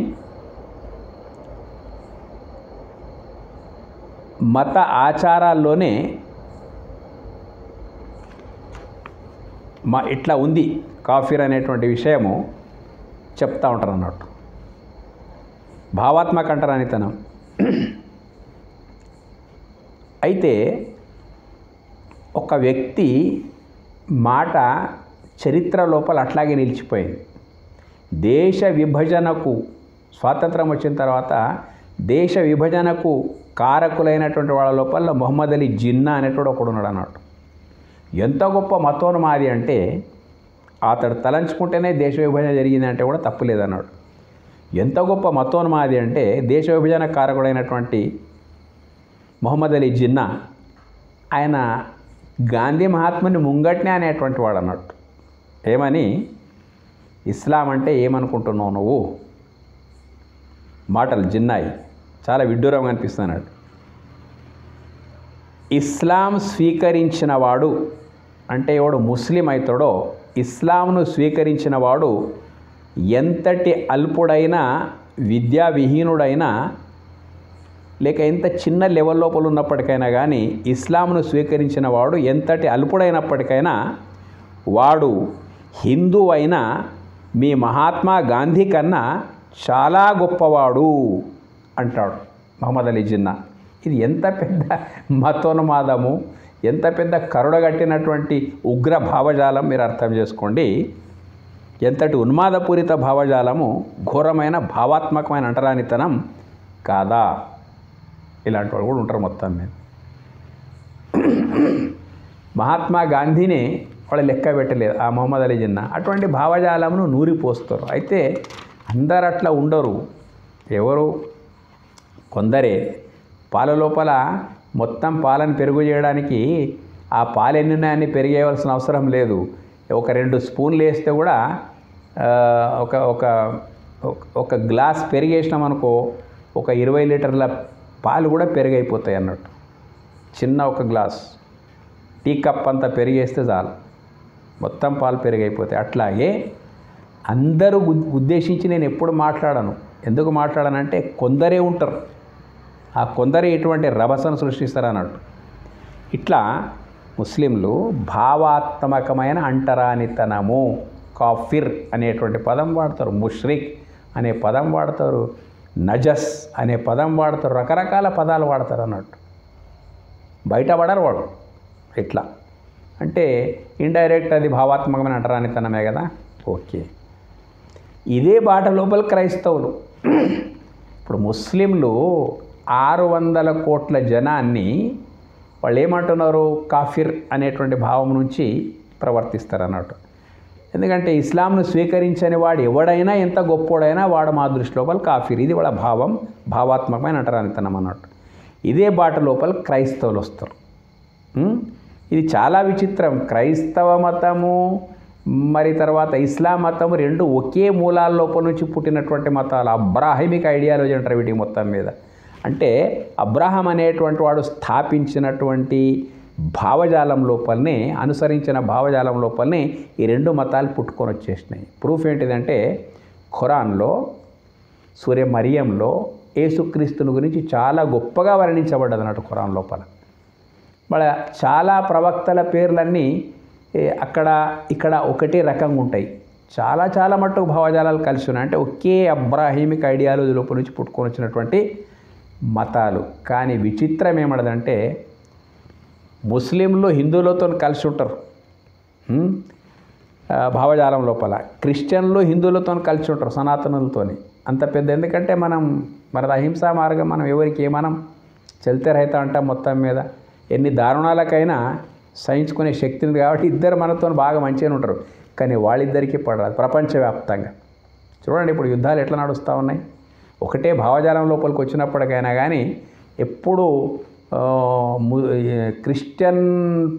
మత ఆచారాల్లోనే ఇట్లా ఉంది కాఫీర్ అనేటువంటి విషయము చెప్తూ ఉంటారు అన్నట్టు. భావాత్మక అంటరానితనం. అయితే ఒక వ్యక్తి మాట చరిత్ర లోపల అట్లాగే నిలిచిపోయింది. దేశ విభజనకు స్వాతంత్రం వచ్చిన తర్వాత దేశ విభజనకు కారకులైనటువంటి వాళ్ళ లోపల మొహమ్మద్ అలీ జిన్నా అనేటువంటి ఒకడు ఉన్నాడు అన్నట్టు. ఎంత గొప్ప మతోన్మాది అంటే అతడు తలంచుకుంటేనే దేశ విభజన జరిగిందంటే కూడా తప్పులేదన్నాడు. ఎంత గొప్ప మతోన్మాది అంటే దేశ విభజన కారకుడైనటువంటి మొహమ్మద్ అలీ జిన్నా, ఆయన గాంధీ మహాత్ముని ముంగట్నే అనేటువంటి వాడు అన్నట్టు. ఏమని, ఇస్లాం అంటే ఏమనుకుంటున్నావు నువ్వు? మాటలు జిన్నాయి చాలా విడ్డూరంగా అనిపిస్తున్నాడు. ఇస్లాం స్వీకరించిన వాడు అంటే ఎవడు ముస్లిం అవుతాడో, ఇస్లాంను స్వీకరించిన వాడు ఎంతటి అల్పుడైనా విద్యావిహీనుడైనా లేక ఎంత చిన్న లెవెల్ లోపల ఉన్నప్పటికైనా కానీ ఇస్లాంను స్వీకరించిన వాడు ఎంతటి అల్పుడైనప్పటికైనా వాడు హిందూ అయినా మీ మహాత్మా గాంధీ కన్నా చాలా గొప్పవాడు అంటాడు మహమ్మద్ అలీ జిన్నా. ఇది ఎంత పెద్ద మతోన్మాదము, ఎంత పెద్ద కరుడగట్టినటువంటి ఉగ్ర భావజాలం మీరు అర్థం చేసుకోండి. ఎంతటి ఉన్మాదపూరిత భావజాలము, ఘోరమైన భావాత్మకమైన అంటరానితనం కాదా? ఇలాంటి వాళ్ళు కూడా ఉంటారు మొత్తం మీద. మహాత్మా గాంధీని వాళ్ళు లెక్క పెట్టలేదు, ఆ మహమ్మద్ అలీ జిన్నా అటువంటి భావజాలమును నూరిపోస్తారు. అయితే అందరు అట్లా ఉండరు, ఎవరు కొందరే. పాల లోపల మొత్తం పాలను పెరుగు చేయడానికి ఆ పాలు ఎన్ని ఉన్నాయని పెరిగేయవలసిన అవసరం లేదు. ఒక 2 స్పూన్లు వేస్తే కూడా ఒక ఒక ఒక గ్లాస్ పెరిగేసినాం అనుకో, ఒక 20 లీటర్ల పాలు కూడా పెరుగైపోతాయి అన్నట్టు. చిన్న ఒక గ్లాస్ టీ కప్ అంతా పెరిగేస్తే చాలు, మొత్తం పాలు పెరిగైపోతాయి. అట్లాగే అందరూ ఉద్దేశించి నేను ఎప్పుడు మాట్లాడను. ఎందుకు మాట్లాడనంటే కొందరే ఉంటారు, ఆ కొందరే ఇటువంటి రభసను సృష్టిస్తారు అన్నట్టు. ఇట్లా ముస్లింలు భావాత్మకమైన అంటరానితనము, కాఫిర్ అనేటువంటి పదం వాడతారు, ముష్రిక్ అనే పదం వాడతారు, నజస్ అనే పదం వాడతారు, రకరకాల పదాలు వాడతారు అన్నట్టు. బయటపడరు వాడు. ఇట్లా అంటే ఇండైరెక్ట్ అది భావాత్మకమైన అంటరానితనమే కదా. ఓకే, ఇదే బాట లోపల క్రైస్తవులు. ఇప్పుడు ముస్లింలు 600 కోట్ల జనాన్ని వాళ్ళు ఏమంటున్నారు, కాఫిర్ అనేటువంటి భావం నుంచి ప్రవర్తిస్తారు అన్నట్టు. ఎందుకంటే ఇస్లాంను స్వీకరించని వాడు ఎవడైనా ఎంత గొప్పోడైనా వాడు మా దృష్టి లోపల కాఫిర్. ఇది వాళ్ళ భావం, భావాత్మకమైన అంటరానితనం అన్నట్టు. ఇదే బాట లోపల క్రైస్తవులు వస్తారు. ఇది చాలా విచిత్రం. క్రైస్తవ మతము మరి తర్వాత ఇస్లాం మతము రెండు ఒకే మూలాల లోపల నుంచి పుట్టినటువంటి మతాలు. అబ్రాహిమిక్ ఐడియాలజీ అంటారు వీటికి మొత్తం మీద. అంటే అబ్రాహం అనేటువంటి వాడు స్థాపించినటువంటి భావజాలం లోపలనే, అనుసరించిన భావజాలం లోపలనే ఈ 2 మతాలు పుట్టుకొని వచ్చేసినాయి. ప్రూఫ్ ఏంటిదంటే ఖురాన్లో సూర్య మరియంలో యేసుక్రీస్తుని గురించి చాలా గొప్పగా వర్ణించబడ్డది అన్నట్టు ఖురాన్ లోపల. మన చాలా ప్రవక్తల పేర్లన్నీ అక్కడ ఇక్కడ ఒకటే రకంగా ఉంటాయి. చాలా చాలా మట్టుకు భావజాలాలు కలిసి ఉన్నాయి. అంటే ఒకే అబ్రాహిమిక్ ఐడియాలజీ లోపల నుంచి పుట్టుకొని వచ్చినటువంటి మతాలు. కానీ విచిత్రం ఏమన్నదంటే ముస్లింలు హిందువులతో కలిసి ఉంటారు భావజాలం లోపల, క్రిస్టియన్లు హిందువులతో కలిసి ఉంటారు సనాతనులతో. అంత పెద్ద, ఎందుకంటే మనది అహింసా మార్గం, మనం ఎవరికి ఏమనం చలితే రైతా అంటాం. మొత్తం మీద ఎన్ని దారుణాలకైనా సహించుకునే శక్తి ఉంది కాబట్టి ఇద్దరు మనతో బాగా మంచిగా ఉంటారు. కానీ వాళ్ళిద్దరికీ పడరాదు ప్రపంచవ్యాప్తంగా. చూడండి ఇప్పుడు యుద్ధాలు ఎట్లా నడుస్తూ ఉన్నాయి. ఒకటే భావజాలం లోపలికి వచ్చినప్పటికైనా కానీ ఎప్పుడు క్రిస్టియన్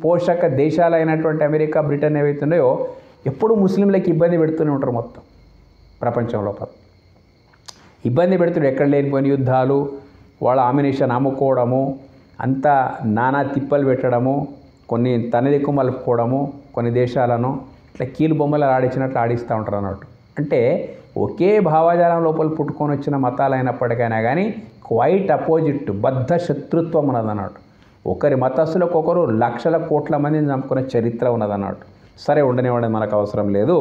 పోషక దేశాలైనటువంటి అమెరికా, బ్రిటన్ ఏవైతున్నాయో ఎప్పుడు ముస్లింలకు ఇబ్బంది పెడుతూనే ఉంటారు. మొత్తం ప్రపంచం లోపల ఇబ్బంది పెడుతుండే, ఎక్కడ లేనిపోయిన యుద్ధాలు, వాళ్ళ ఆమినేషన్ అమ్ముకోవడము, అంతా నానా తిప్పలు పెట్టడము, కొన్ని తనదిక్కు మలుపుకోవడము, కొన్ని దేశాలను ఇట్లా కీలు బొమ్మలు ఆడించినట్లు ఆడిస్తూ ఉంటారు అన్నట్టు. అంటే ఒకే భావజాలం లోపల పుట్టుకొని వచ్చిన మతాలు అయినప్పటికైనా కానీ క్వైట్ అపోజిట్, బద్ధ శత్రుత్వం ఉన్నదన్నట్టు. ఒకరి మతస్థులకు ఒకరు లక్షల కోట్ల మందిని చంపుకునే చరిత్ర ఉన్నదన్నట్టు. సరే ఉండనివ్వడం మనకు అవసరం లేదు.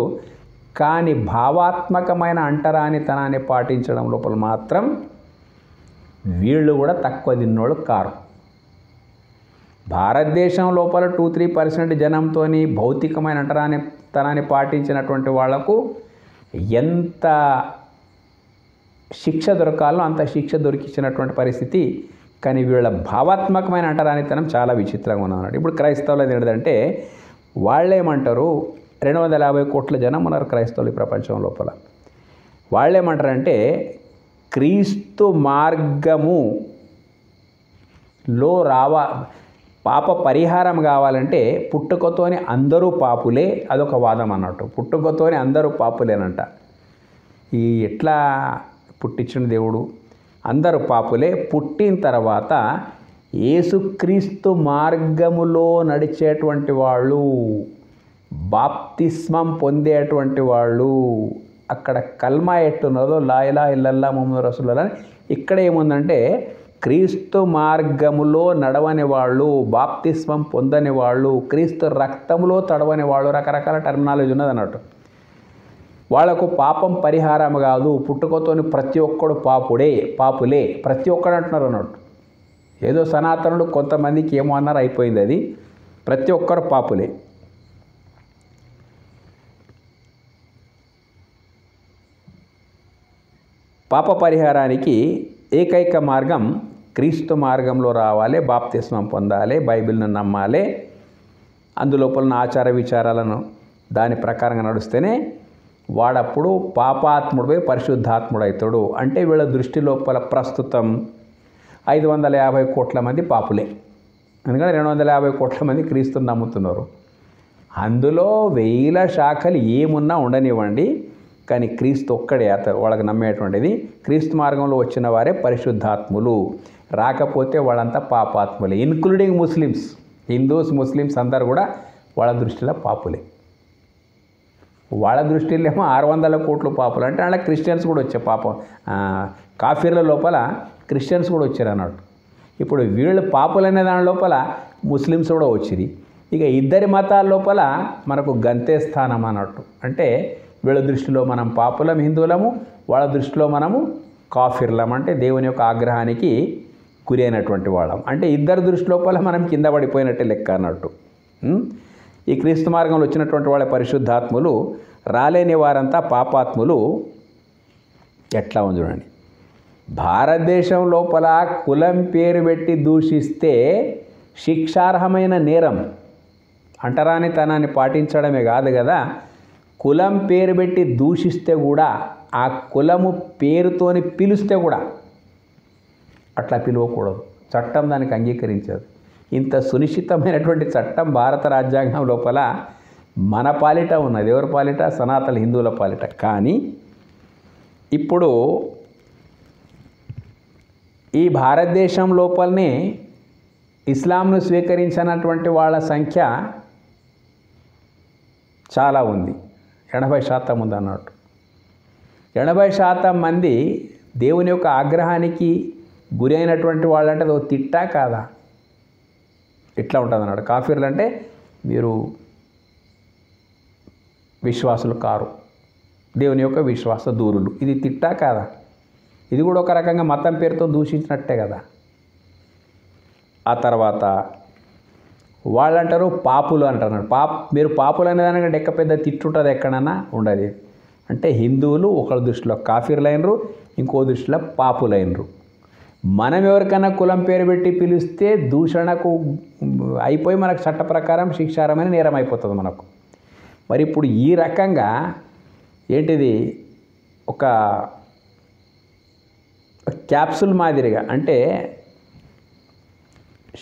కానీ భావాత్మకమైన అంటరానితనాన్ని పాటించడం లోపల మాత్రం వీళ్ళు కూడా తక్కువ తిన్నోళ్ళు కారు. భారతదేశం లోపల 2-3% జనంతో భౌతికమైన అంటరానితనాన్ని పాటించినటువంటి వాళ్లకు ఎంత శిక్ష దొరకాలో అంత శిక్ష దొరికించినటువంటి పరిస్థితి. కానీ వీళ్ళ భావాత్మకమైన అంటరానితనం చాలా విచిత్రంగా ఉన్నది. ఇప్పుడు క్రైస్తవులు ఏంటంటే వాళ్ళేమంటారు, 250 కోట్ల జనం ఉన్నారు క్రైస్తవులు ఈ ప్రపంచం లోపల. వాళ్ళేమంటారంటే క్రీస్తు మార్గములో పాప పరిహారం కావాలంటే పుట్టుకతోని అందరూ పాపులే, అదొక వాదం అన్నట్టు. పుట్టుకతోని అందరూ పాపులేనంట. ఈ ఎట్లా పుట్టించిన దేవుడు? అందరూ పాపులే. పుట్టిన తర్వాత యేసుక్రీస్తు మార్గములో నడిచేటువంటి వాళ్ళు, బాప్తిస్మం పొందేటువంటి వాళ్ళు, అక్కడ కల్మా ఎట్టున్నదో లా ఇలాహ ఇల్లల్లాహ్ ముహమ్మదు రసూలుల్లాహ్, ఇక్కడ ఏముందంటే క్రీస్తు మార్గములో నడవని వాళ్ళు, బాప్తిస్మం పొందని వాళ్ళు, క్రీస్తు రక్తంలో తడవని వాళ్ళు, రకరకాల టర్మినాలజీ ఉన్నది అన్నట్టు. వాళ్లకు పాపం పరిహారం కాదు, పుట్టుకతోని ప్రతి ఒక్కడు పాపులే ప్రతి ఒక్కడు అంటున్నారు అన్నట్టు. ఏదో సనాతనులు కొంతమందికి ఏమో అన్నారు, అయిపోయింది అది. ప్రతి ఒక్కరు పాపులే. పాప పరిహారానికి ఏకైక మార్గం క్రీస్తు మార్గంలో రావాలి, బాప్తిస్మం పొందాలి, బైబిల్ను నమ్మాలి, అందులోపల ఆచార విచారాలను దాని ప్రకారంగా నడుస్తేనే వాడప్పుడు పాపాత్ముడిపై పరిశుద్ధాత్ముడు అవుతాడు. అంటే వీళ్ళ దృష్టి లోపల ప్రస్తుతం 550 కోట్ల మంది పాపులే. ఎందుకంటే 250 కోట్ల మంది క్రీస్తుని నమ్ముతున్నారు. అందులో వేల శాఖలు ఏమున్నా ఉండనివ్వండి, కానీ క్రీస్తు ఒక్కడే వాళ్ళకి నమ్మేటువంటిది. క్రీస్తు మార్గంలో వచ్చిన వారే పరిశుద్ధాత్ములు, రాకపోతే వాళ్ళంతా పాపాత్ములే. ఇన్క్లూడింగ్ ముస్లిమ్స్, హిందూస్, ముస్లిమ్స్ అందరు కూడా వాళ్ళ దృష్టిలో పాపులే. వాళ్ళ దృష్టిలో ఏమో 600 కోట్లు పాపులు అంటే అలా క్రిస్టియన్స్ కూడా వచ్చే పాపం. కాఫీర్ల లోపల క్రిస్టియన్స్ కూడా వచ్చారు అన్నట్టు. ఇప్పుడు వీళ్ళు పాపులనే దాని లోపల ముస్లిమ్స్ కూడా వచ్చిరి. ఇక ఇద్దరి మతాల లోపల మనకు గంతే స్థానం అన్నట్టు. అంటే వీళ్ళ దృష్టిలో మనం పాపులం హిందువులము, వాళ్ళ దృష్టిలో మనము కాఫీర్లం, అంటే దేవుని యొక్క ఆగ్రహానికి గురి అయినటువంటి వాళ్ళం. అంటే ఇద్దరు దృష్టి లోపల మనం కింద పడిపోయినట్టే లెక్క అన్నట్టు. ఈ క్రీస్తు మార్గంలో వచ్చినటువంటి వాళ్ళ పరిశుద్ధాత్ములు, రాలేని వారంతా పాపాత్ములు. ఎట్లా ఉంది చూడండి. భారతదేశం లోపల కులం పేరు పెట్టి దూషిస్తే శిక్షార్హమైన నేరం. అంటరానితనాన్ని పాటించడమే కాదు కదా, కులం పేరు పెట్టి దూషిస్తే కూడా, ఆ కులము పేరుతోని పిలిస్తే కూడా అట్లా పిలవకూడదు. చట్టం దానికి అంగీకరించదు. ఇంత సునిశ్చితమైనటువంటి చట్టం భారత రాజ్యాంగం లోపల మన పాలిట ఉన్నది. ఎవరి పాలిట? సనాతన హిందువుల పాలిట. కానీ ఇప్పుడు ఈ భారతదేశం లోపలనే ఇస్లాంను స్వీకరించినటువంటి వాళ్ళ సంఖ్య చాలా ఉంది. 80% ఉంది అన్నట్టు. 80% మంది దేవుని యొక్క ఆగ్రహానికి గురి అయినటువంటి వాళ్ళంటే అది తిట్టా కాదా? ఇట్లా ఉంటుంది అన్నాడు. కాఫీర్లు అంటే మీరు విశ్వాసులు కారు, దేవుని యొక్క విశ్వాస దూరులు. ఇది తిట్టా కాదా? ఇది కూడా ఒక రకంగా మతం పేరుతో దూషించినట్టే కదా. ఆ తర్వాత వాళ్ళంటారు పాపులు అంటున్నారు. మీరు పాపులు అనేదానికంటే ఎక్క పెద్ద తిట్టుంటుంది ఎక్కడన్నా ఉండదు. అంటే హిందువులు ఒకళ్ళ దృష్టిలో కాఫీర్లైనరు, ఇంకో దృష్టిలో పాపులైనరు. మనం ఎవరికైనా కులం పేరు పెట్టి పిలిస్తే దూషణకు అయిపోయి మనకు చట్ట ప్రకారం శిక్షార్హమైన నేరం అయిపోతుంది మనకు. మరి ఇప్పుడు ఈ రకంగా ఏంటిది, ఒక క్యాప్సుల్ మాదిరిగా, అంటే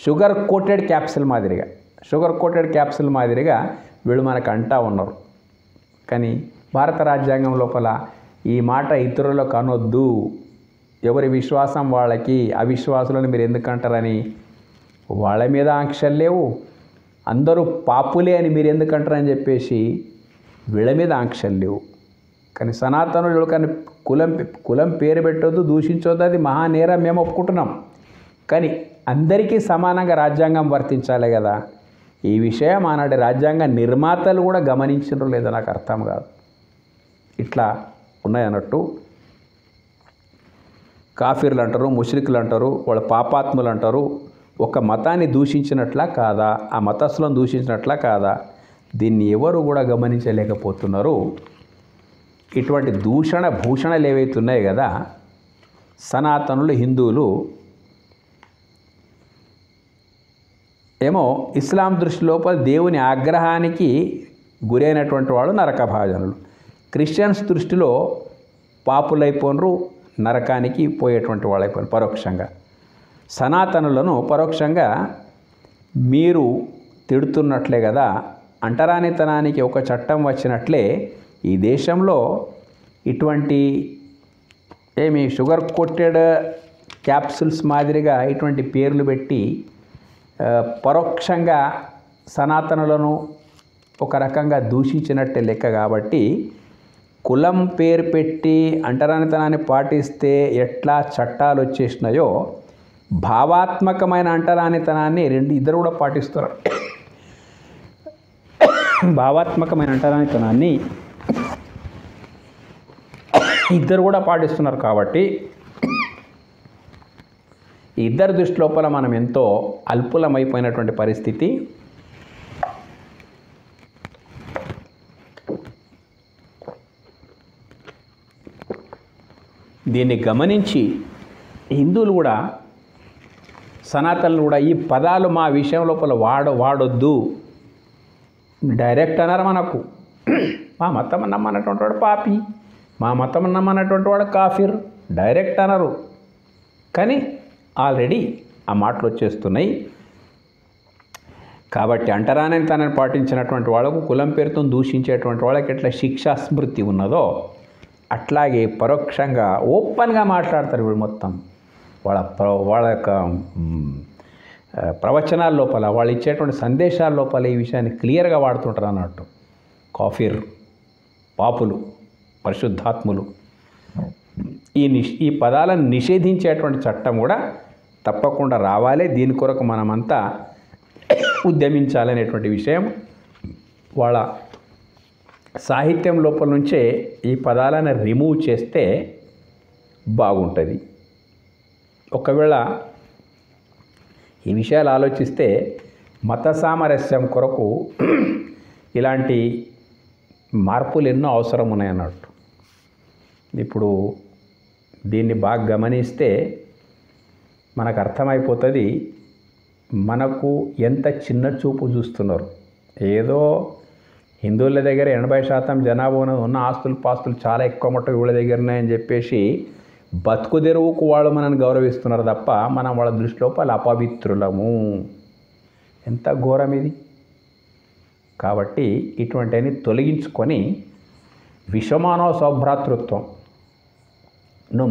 షుగర్ కోటెడ్ క్యాప్సుల్ మాదిరిగా వీళ్ళు మనకు అంటా ఉన్నారు. కానీ భారత రాజ్యాంగం లోపల ఈ మాట ఇతరులకు అనొద్దు, ఎవరి విశ్వాసం వాళ్ళకి, అవిశ్వాసులను మీరు ఎందుకంటారని వాళ్ళ మీద ఆంక్షలు లేవు. అందరూ పాపులే అని మీరు ఎందుకంటారని చెప్పేసి వీళ్ళ మీద ఆంక్షలు లేవు. కానీ సనాతనులు కానీ కులం పేరు పెట్టొద్దు, దూషించొద్దు, అది మహానేరం మేము ఒప్పుకుంటున్నాం. కానీ అందరికీ సమానంగా రాజ్యాంగం వర్తించాలి కదా. ఈ విషయం ఆనాటి రాజ్యాంగ నిర్మాతలు కూడా గమనించడం లేదో నాకు అర్థం కాదు. ఇట్లా ఉన్నాయన్నట్టు. కాఫీర్లు అంటారు, ముష్రికులు అంటారు, వాళ్ళ పాపాత్ములు అంటారు. ఒక మతాన్ని దూషించినట్లా కాదా, ఆ మతస్థులను దూషించినట్లా కాదా, దీన్ని ఎవరు కూడా గమనించలేకపోతున్నారు. ఇటువంటి భూషణలు ఏవైతే ఉన్నాయి కదా, సనాతనులు హిందువులు ఏమో ఇస్లాం దృష్టి లోపల దేవుని ఆగ్రహానికి గురైనటువంటి వాళ్ళు నరకభాజనులు. క్రిస్టియన్స్ దృష్టిలో పాపులైపోయినరు, నరకానికి పోయేటువంటి వాళ్ళు అయిపోయినారు పరోక్షంగా. సనాతనులను పరోక్షంగా మీరు తిడుతున్నట్లే కదా, అంటరానితనానికి ఒక చట్టం వచ్చినట్లే ఈ దేశంలో ఇటువంటి షుగర్ కోటెడ్ క్యాప్సుల్స్ మాదిరిగా ఇటువంటి పేర్లు పెట్టి పరోక్షంగా సనాతనులను ఒక రకంగా దూషించినట్టే లెక్క. కాబట్టి కులం పేరు పెట్టి అంటరానితనాన్ని పాటిస్తే ఎట్లా చట్టాలు వచ్చేసినాయో భావాత్మకమైన అంటరానితనాన్ని ఇద్దరు కూడా పాటిస్తున్నారు. భావాత్మకమైన అంటరానితనాన్ని ఇద్దరు కూడా పాటిస్తున్నారు కాబట్టి ఇద్దరి దృష్టి లోపల మనం ఎంతో అల్పులమైపోయినటువంటి పరిస్థితి. దీన్ని గమనించి హిందువులు కూడా సనాతనులు కూడా ఈ పదాలు మా విషయం లోపల వాడొద్దు డైరెక్ట్ అన్నారు మనకు. మా మతం నమ్మన్నటువంటి వాడు పాపి, మా మతం నమ్మన్నటువంటి వాడు కాఫిర్ డైరెక్ట్ అనరు. కానీ ఆల్రెడీ ఆ మాటలు వచ్చేస్తున్నాయి. కాబట్టి అంటరానితనాన్ని పాటించినటువంటి వాళ్ళకు కులం పేరుతో దూషించేటువంటి వాళ్ళకి ఎట్లా శిక్షా స్మృతి ఉన్నదో అట్లాగే పరోక్షంగా ఓపెన్గా మాట్లాడతారు వీళ్ళు. మొత్తం వాళ్ళ యొక్క ప్రవచనాల లోపల వాళ్ళు ఇచ్చేటువంటి సందేశాల లోపల ఈ విషయాన్ని క్లియర్గా వాడుతుంటారు అన్నట్టు. కాఫిర్, పాపులు, పరిశుద్ధాత్ములు ఈ పదాలను నిషేధించేటువంటి చట్టం కూడా తప్పకుండా రావాలి. దీని కొరకు మనమంతా ఉద్యమించాలనేటువంటి విషయం వాళ్ళ సాహిత్యం లోపల నుంచే ఈ పదాలను రిమూవ్ చేస్తే బాగుంటుంది. ఒకవేళ ఈ విషయాలు ఆలోచిస్తే మత సామరస్యం కొరకు ఇలాంటి మార్పులు ఎన్నో అవసరం ఉన్నాయన్నట్టు. ఇప్పుడు దీన్ని బాగా గమనిస్తే మనకు అర్థమైపోతుంది మనకు ఎంత చిన్న చూపు చూస్తున్నారు. ఏదో హిందువుల దగ్గర 80% జనాభా ఉన్న ఆస్తులు పాస్తులు చాలా ఎక్కువ మట్టు వీళ్ళ దగ్గర ఉన్నాయని చెప్పేసి బతుకు తెరువుకు వాళ్ళు మనల్ని గౌరవిస్తున్నారు తప్ప మనం వాళ్ళ దృష్టిలో వాళ్ళు అపవిత్రులము. ఎంత ఘోరం ఇది. కాబట్టి ఇటువంటివన్నీ తొలగించుకొని విశ్వమానవ సౌభ్రాతృత్వంను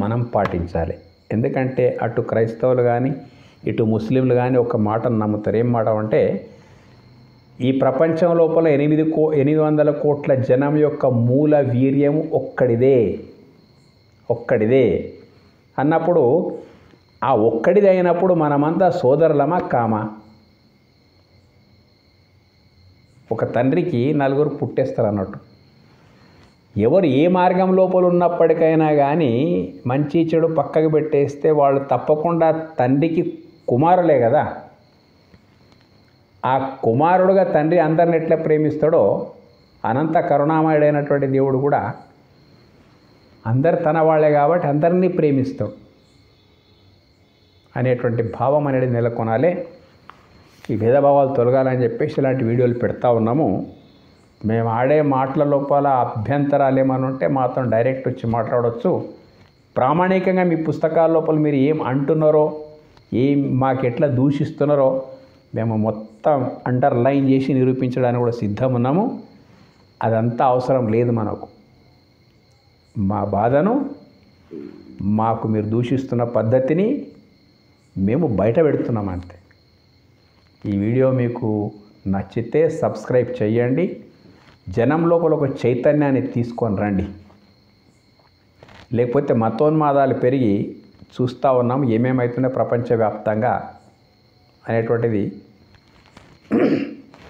మనం పాటించాలి. ఎందుకంటే అటు క్రైస్తవులు కానీ ఇటు ముస్లింలు కానీ ఒక మాటను నమ్ముతారు. ఏం మాట అంటే ఈ ప్రపంచం లోపల 800 కోట్ల జనం యొక్క మూల వీర్యము ఒక్కడిదే అన్నప్పుడు ఆ ఒక్కడిది అయినప్పుడు మనమంతా సోదరులమా కామా? ఒక తండ్రికి 4 పుట్టేస్తారు అన్నట్టు. ఎవరు ఏ మార్గం లోపల ఉన్నప్పటికైనా కానీ మంచి చెడు పక్కకు పెట్టేస్తే వాళ్ళు తప్పకుండా తండ్రికి కుమారులే కదా. ఆ కుమారుడుగా తండ్రి అందరిని ఎట్లా ప్రేమిస్తాడో అనంత కరుణామయుడైనటువంటి దేవుడు కూడా అందరు తన వాళ్ళే కాబట్టి అందరినీ ప్రేమిస్తాడు అనేటువంటి భావం అనేది నెలకొనాలి. ఈ భేదభావాలు తొలగాలని చెప్పేసి ఇలాంటి వీడియోలు పెడతా ఉన్నాము. మేము ఆడే మాటల లోపల అభ్యంతరాలు ఏమైనా ఉంటే మాతో డైరెక్ట్ వచ్చి మాట్లాడవచ్చు. ప్రామాణికంగా మీ పుస్తకాల లోపల మీరు ఏం అంటున్నారో మాకు ఎట్లా దూషిస్తున్నారో మేము మొత్తం అండర్లైన్ చేసి నిరూపించడానికి కూడా సిద్ధం ఉన్నాము. అదంతా అవసరం లేదు మనకు. మా బాధను మాకు మీరు దూషిస్తున్న పద్ధతిని మేము బయట పెడుతున్నాం అంతే. ఈ వీడియో మీకు నచ్చితే సబ్స్క్రైబ్ చేయండి. జనం లోపల ఒక చైతన్యాన్ని తీసుకొని రండి. లేకపోతే మతోన్మాదాలు పెరిగి చూస్తూ ఉన్నాం ఏమేమవుతుందో ప్రపంచవ్యాప్తంగా అనేటువంటిది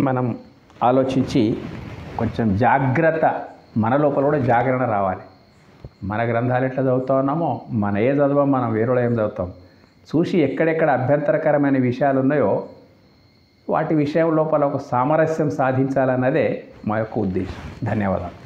మనం ఆలోచించి కొంచెం జాగ్రత్త, మన లోపల కూడా జాగరణ రావాలి. మన గ్రంథాలు ఎట్లా చదువుతూ ఉన్నామో మన ఏ చదవం మనం వేరేలో ఏం చదువుతాం చూసి ఎక్కడెక్కడ అభ్యంతరకరమైన విషయాలు ఉన్నాయో వాటి విషయం లోపల ఒక సామరస్యం సాధించాలన్నదే మా యొక్క ఉద్దేశం. ధన్యవాదాలు.